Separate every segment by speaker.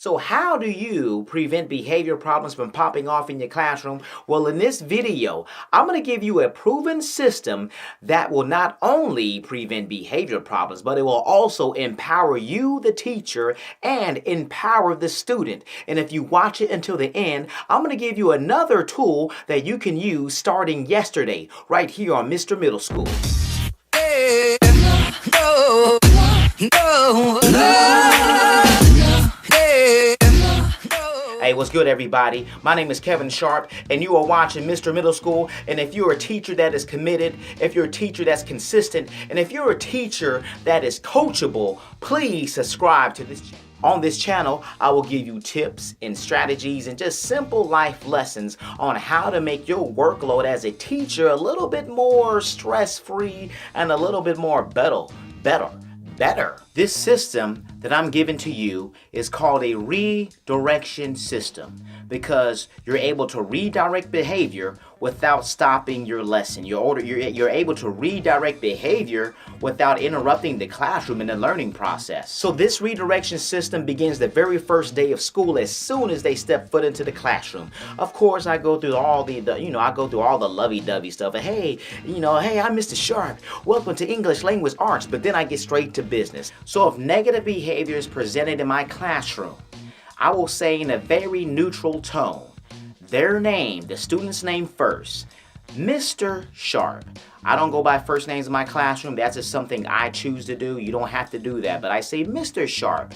Speaker 1: So how do you prevent behavior problems from popping off in your classroom? Well, in this video, I'm going to give you a proven system that will not only prevent behavior problems, but it will also empower you, the teacher, and empower the student. And if you watch it until the end, I'm going to give you another tool that you can use starting yesterday, right here on Mr. Middle School. Hey, no, no, no. Hey, what's good, everybody? My name is Kevin Sharp, and you are watching Mr. Middle School. And if you're a teacher that is committed, if you're a teacher that's consistent, and if you're a teacher that is coachable, please subscribe to this channel. On this channel, I will give you tips and strategies and just simple life lessons on how to make your workload as a teacher a little bit more stress-free and a little bit more better. This system that I'm giving to you is called a redirection system because you're able to redirect behavior without stopping your lesson. You're able to redirect behavior without interrupting the classroom and the learning process. So this redirection system begins the very first day of school as soon as they step foot into the classroom. Of course, I go through all the lovey-dovey stuff. Hey, I'm Mr. Sharp. Welcome to English Language Arts. But then I get straight to business. So if negative behavior is presented in my classroom, I will say in a very neutral tone, their name, the student's name first, Mr. Sharp. I don't go by first names in my classroom. That's just something I choose to do. You don't have to do that. But I say Mr. Sharp.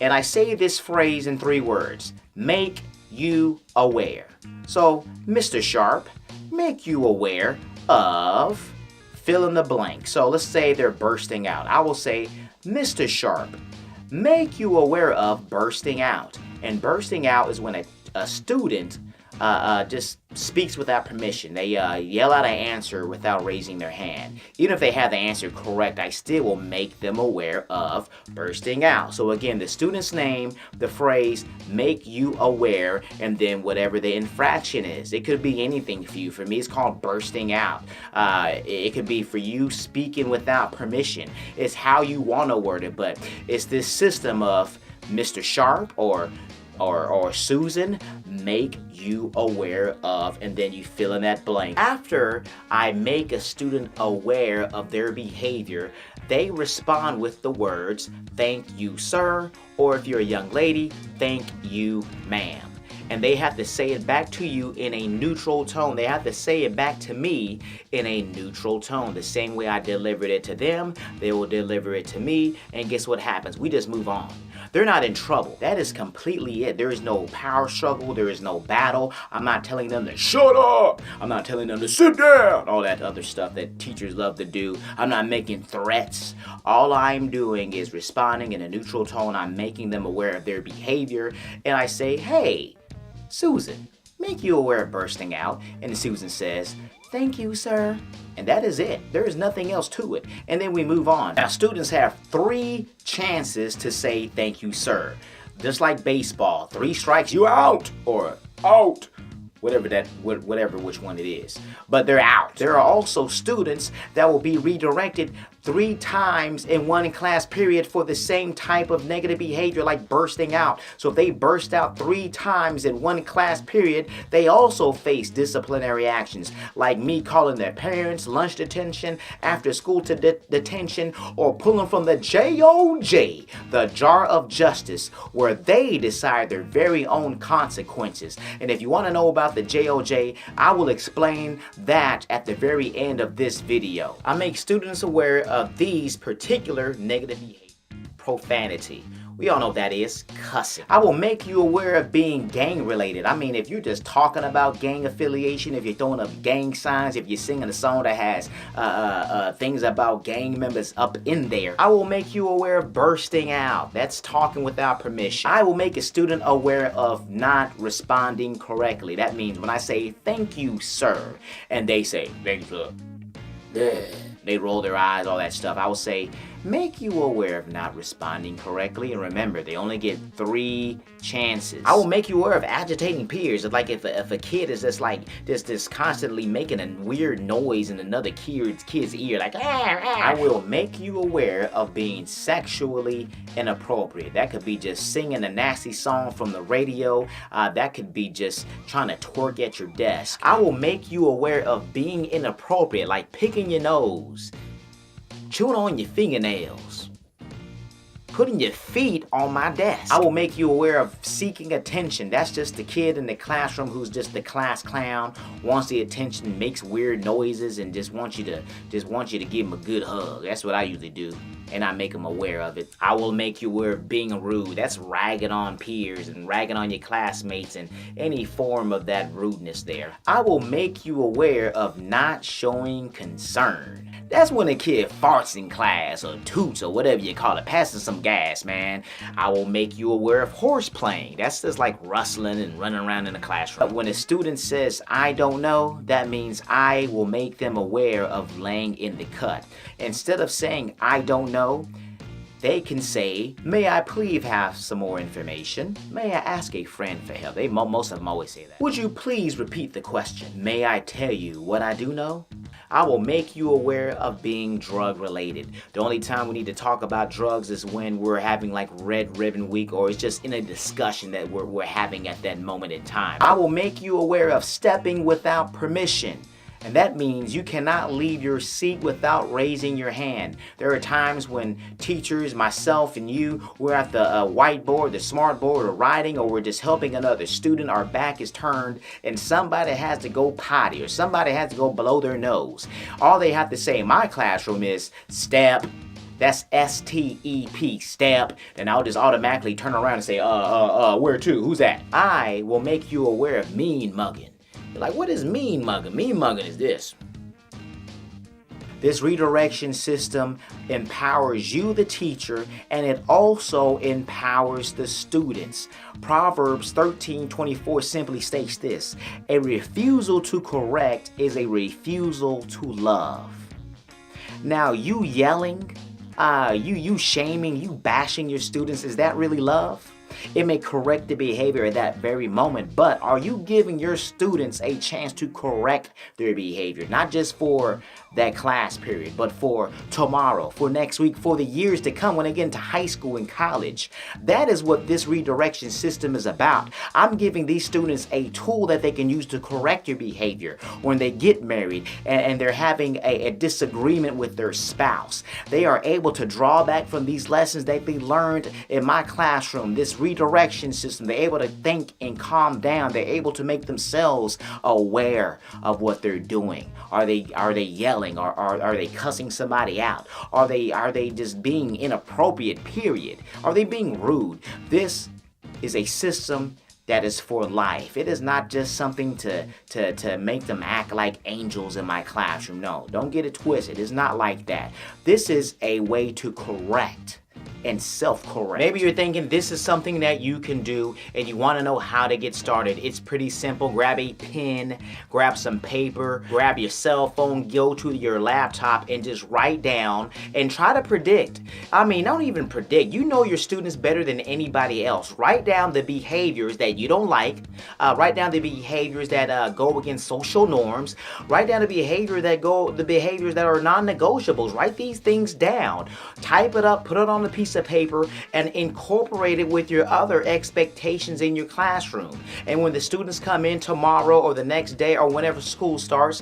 Speaker 1: And I say this phrase in 3 words. Make you aware. So, Mr. Sharp, make you aware of fill in the blank. So let's say they're bursting out. I will say, Mr. Sharp, make you aware of bursting out. And bursting out is when a student just speaks without permission. They yell out an answer without raising their hand. Even if they have the answer correct, I still will make them aware of bursting out. So again, the student's name, the phrase, make you aware, and then whatever the infraction is. It could be anything for you. For me, it's called bursting out. It could be for you speaking without permission. It's how you want to word it, but it's this system of Mr. Sharp or Susan, make you aware of, and then you fill in that blank. After I make a student aware of their behavior, they respond with the words, thank you, sir, or if you're a young lady, thank you, ma'am. And they have to say it back to you in a neutral tone. They have to say it back to me in a neutral tone. The same way I delivered it to them, they will deliver it to me. And guess what happens? We just move on. They're not in trouble. That is completely it. There is no power struggle. There is no battle. I'm not telling them to shut up. I'm not telling them to sit down. All that other stuff that teachers love to do. I'm not making threats. All I'm doing is responding in a neutral tone. I'm making them aware of their behavior. And I say, hey, Susan, make you aware of bursting out. And Susan says, thank you, sir. And that is it. There is nothing else to it. And then we move on. Now, students have 3 chances to say thank you, sir. Just like baseball, 3 strikes, you out, or out. Whatever which one it is. But they're out. There are also students that will be redirected 3 times in one class period for the same type of negative behavior like bursting out. So if they burst out 3 times in one class period, they also face disciplinary actions like me calling their parents, lunch detention, after school to detention, or pulling from the JOJ, the jar of justice, where they decide their very own consequences. And if you want to know about the JOJ, I will explain that at the very end of this video. I make students aware of these particular negative behaviors. Profanity. We all know what that is. Cussing. I will make you aware of being gang related. I mean, if you're just talking about gang affiliation, if you're throwing up gang signs, if you're singing a song that has things about gang members up in there, I will make you aware of bursting out. That's talking without permission. I will make a student aware of not responding correctly. That means when I say, thank you, sir, and they say, thank you, sir. They roll their eyes, all that stuff. I will say, make you aware of not responding correctly. And remember, they only get 3 chances. I will make you aware of agitating peers. Like if a kid is just constantly making a weird noise in another kid's ear, like I will make you aware of being sexually inappropriate. That could be just singing a nasty song from the radio. That could be just trying to twerk at your desk. I will make you aware of being inappropriate, like picking your nose, chewing on your fingernails, putting your feet on my desk. I will make you aware of seeking attention. That's just the kid in the classroom who's just the class clown, wants the attention, makes weird noises, and just wants you to give him a good hug. That's what I usually do, and I make them aware of it. I will make you aware of being rude. That's ragging on peers and ragging on your classmates and any form of that rudeness there. I will make you aware of not showing concern. That's when a kid farts in class or toots or whatever you call it, passing some gas, man. I will make you aware of horseplaying. That's just like rustling and running around in the classroom. When a student says, I don't know, that means I will make them aware of laying in the cut. Instead of saying, I don't know, they can say, may I please have some more information? May I ask a friend for help? Most of them always say that. Would you please repeat the question? May I tell you what I do know? I will make you aware of being drug related. The only time we need to talk about drugs is when we're having like Red Ribbon Week, or it's just in a discussion that we're having at that moment in time. I will make you aware of stepping without permission. And that means you cannot leave your seat without raising your hand. There are times when teachers, myself and you, we're at the whiteboard, the smart board, or writing, or we're just helping another student. Our back is turned and somebody has to go potty or somebody has to go blow their nose. All they have to say in my classroom is step. That's S-T-E-P, step. And I'll just automatically turn around and say, where to? Who's that? I will make you aware of mean mugging. Like, what is mean mugging? Mean mugging is this. This redirection system empowers you, the teacher, and it also empowers the students. Proverbs 13:24 simply states this: a refusal to correct is a refusal to love. Now, you yelling, you shaming, you bashing your students, is that really love? It may correct the behavior at that very moment, but are you giving your students a chance to correct their behavior? Not just for that class period, but for tomorrow, for next week, for the years to come when they get into high school and college. That is what this redirection system is about. I'm giving these students a tool that they can use to correct your behavior when they get married and they're having a disagreement with their spouse. They are able to draw back from these lessons that they learned in my classroom, this redirection system. They're able to think and calm down. They're able to make themselves aware of what they're doing. Are they yelling? Or are they cussing somebody out? Are they just being inappropriate, period? Are they being rude? This is a system that is for life. It is not just something to make them act like angels in my classroom. No, don't get it twisted. It's not like that. This is a way to correct and self-correct. Maybe you're thinking this is something that you can do and you want to know how to get started. It's pretty simple. Grab a pen, grab some paper, grab your cell phone, go to your laptop and just write down and try to predict. I mean, don't even predict. You know your students better than anybody else. Write down the behaviors that you don't like. Write down the behaviors that go against social norms. Write down the behaviors that are non-negotiables. Write these things down. Type it up, put it on a piece of paper and incorporate it with your other expectations in your classroom. And when the students come in tomorrow or the next day or whenever school starts,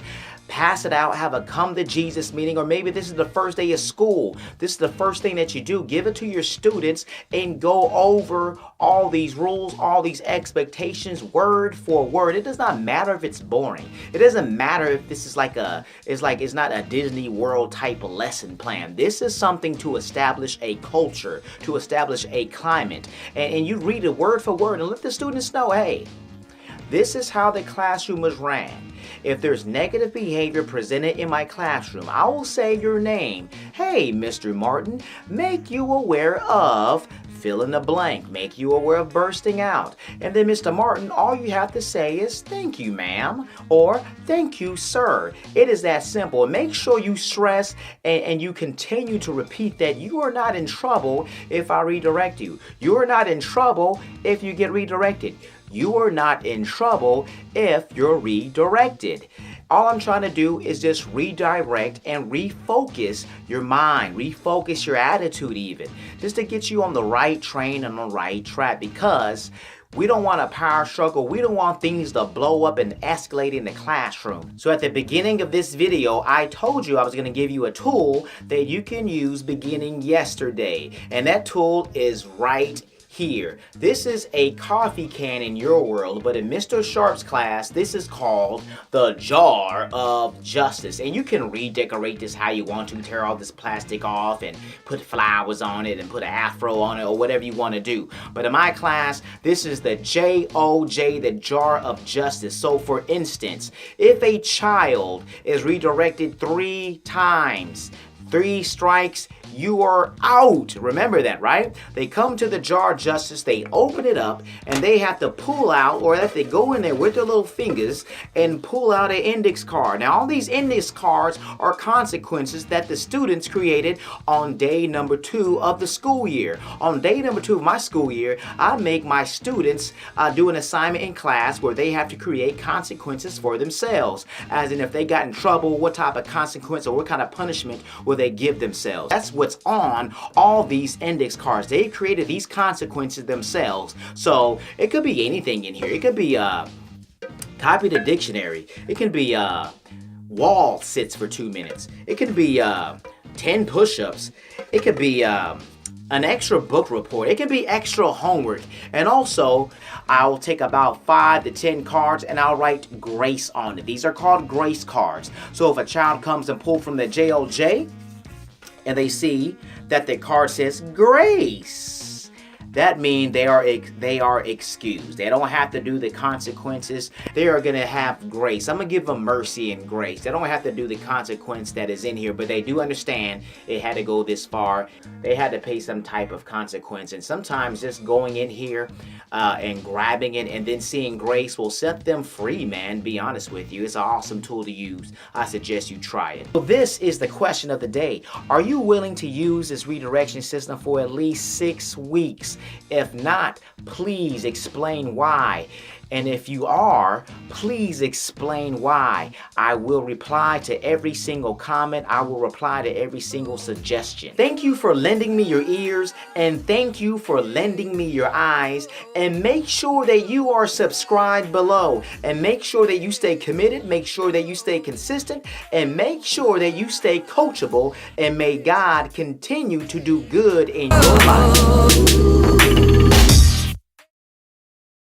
Speaker 1: pass it out, have a come to Jesus meeting, or maybe this is the first day of school. This is the first thing that you do. Give it to your students and go over all these rules, all these expectations, word for word. It does not matter if it's boring. It doesn't matter if this is it's not a Disney World type of lesson plan. This is something to establish a culture, to establish a climate. And you read it word for word and let the students know, hey, this is how the classroom is ran. If there's negative behavior presented in my classroom, I will say your name. Hey, Mr. Martin, make you aware of fill in the blank, make you aware of bursting out. And then Mr. Martin, all you have to say is thank you, ma'am, or thank you, sir. It is that simple. Make sure you stress and you continue to repeat that you are not in trouble if I redirect you. You are not in trouble if you get redirected. You are not in trouble if you're redirected. All I'm trying to do is just redirect and refocus your mind, refocus your attitude even, just to get you on the right train and on the right track, because we don't want a power struggle. We don't want things to blow up and escalate in the classroom. So at the beginning of this video, I told you I was going to give you a tool that you can use beginning yesterday. And that tool is right here. This is a coffee can in your world, but in Mr. Sharp's class, this is called the Jar of Justice. And you can redecorate this how you want to, tear all this plastic off and put flowers on it and put an afro on it or whatever you want to do. But in my class, this is the J-O-J, the Jar of Justice. So for instance, if a child is redirected 3 times, 3 strikes, you are out. Remember that, right? They come to the Jar of Justice, they open it up, and they have to pull out, or if they go in there with their little fingers and pull out an index card. Now, all these index cards are consequences that the students created on day number 2 of the school year. On day number 2 of my school year, I make my students do an assignment in class where they have to create consequences for themselves. As in, if they got in trouble, what type of consequence or what kind of punishment will they give themselves? That's what's on all these index cards. They created these consequences themselves. So it could be anything in here. It could be copy the dictionary. It can be wall sits for 2 minutes. It could be 10 push-ups. It could be an extra book report. It could be extra homework. And also, I'll take about 5 to 10 cards and I'll write grace on it. These are called grace cards. So if a child comes and pulls from the JOJ and they see that the card says grace, that means they are excused. They don't have to do the consequences. They are going to have grace. I'm going to give them mercy and grace. They don't have to do the consequence that is in here, but they do understand it had to go this far. They had to pay some type of consequence. And sometimes just going in here and grabbing it and then seeing grace will set them free, man. Be honest with you. It's an awesome tool to use. I suggest you try it. So this is the question of the day. Are you willing to use this redirection system for at least 6 weeks? If not, please explain why. And if you are, please explain why. I will reply to every single comment. I will reply to every single suggestion. Thank you for lending me your ears, and thank you for lending me your eyes. And make sure that you are subscribed below. And make sure that you stay committed. Make sure that you stay consistent. And make sure that you stay coachable. And may God continue to do good in your life.